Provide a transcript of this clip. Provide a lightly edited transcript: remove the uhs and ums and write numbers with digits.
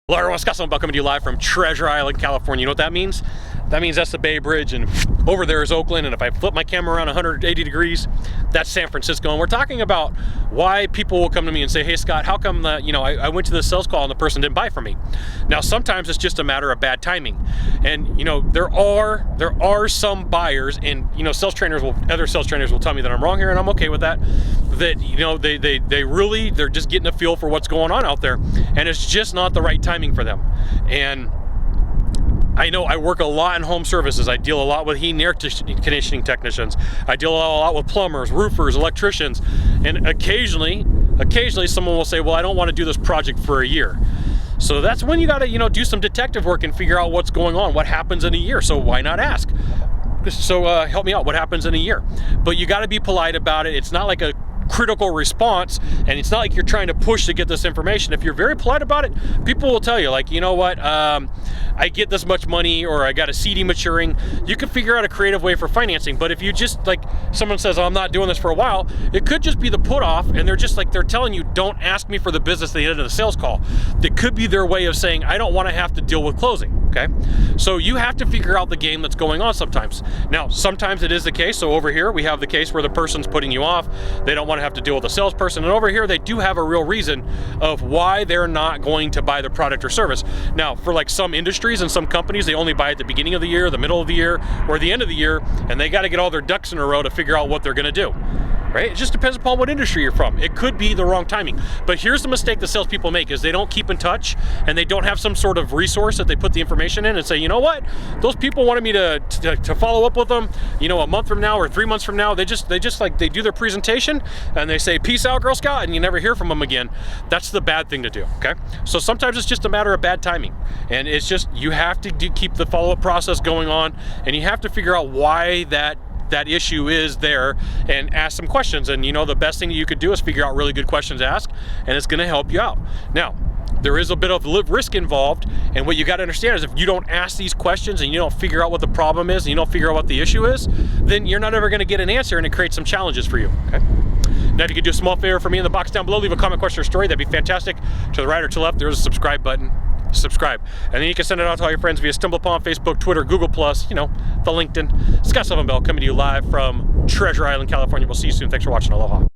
Hello everyone, Scott Sylvan Bell coming to you live from Treasure Island, California. You know what that means? That means that's the Bay Bridge, and over there is Oakland, and if I flip my camera around 180 degrees, that's San Francisco. And we're talking about why people will come to me and say, hey Scott, how come I went to this sales call and the person didn't buy from me? Now sometimes it's just a matter of bad timing. And there are some buyers, and other sales trainers will tell me that I'm wrong here, and I'm okay with that. That they're just getting a feel for what's going on out there, and it's just not the right timing for them. And I know I work a lot in home services. I deal a lot with heating and air conditioning technicians. I deal a lot with plumbers, roofers, electricians, and occasionally someone will say, well, I don't want to do this project for a year. So that's when you got to do some detective work and figure out what's going on, what happens in a year. So why not ask? So help me out, what happens in a year? But you got to be polite about it. It's not like a critical response, and it's not like you're trying to push to get this information. If you're very polite about it, people will tell you, like, you know what, I get this much money, or I got a CD maturing. You can figure out a creative way for financing. But if you just, like, someone says, oh, I'm not doing this for a while, it could just be the put off, and they're telling you, don't ask me for the business at the end of the sales call. That could be their way of saying, I don't want to have to deal with closing. Okay, so you have to figure out the game that's going on sometimes. Now, sometimes it is the case. So over here, we have the case where the person's putting you off. They don't want to have to deal with a salesperson. And over here, they do have a real reason of why they're not going to buy the product or service. Now, for like some industries and some companies, they only buy at the beginning of the year, the middle of the year, or the end of the year, and they got to get all their ducks in a row to figure out what they're going to do. Right? It just depends upon what industry you're from. It could be the wrong timing. But here's the mistake the salespeople make, is they don't keep in touch, and they don't have some sort of resource that they put the information in and say, you know what, those people wanted me to follow up with them, a month from now or 3 months from now. They do their presentation and they say, peace out, Girl Scout, and you never hear from them again. That's the bad thing to do, okay? So sometimes it's just a matter of bad timing, and it's just, you have to keep the follow-up process going on, and you have to figure out why that issue is there and ask some questions. And the best thing you could do is figure out really good questions to ask, and it's going to help you out. Now, there is a bit of risk involved, and what you got to understand is if you don't ask these questions and you don't figure out what the problem is and you don't figure out what the issue is, then you're not ever going to get an answer, and it creates some challenges for you. Okay. Now, if you could do a small favor for me in the box down below, leave a comment, question, or story, that'd be fantastic. To the right or to the left, there's a subscribe button. Subscribe, and then you can send it out to all your friends via StumbleUpon, Facebook, Twitter, Google+, the LinkedIn. Scott Sylvan Bell coming to you live from Treasure Island, California. We'll see you soon. Thanks for watching. Aloha.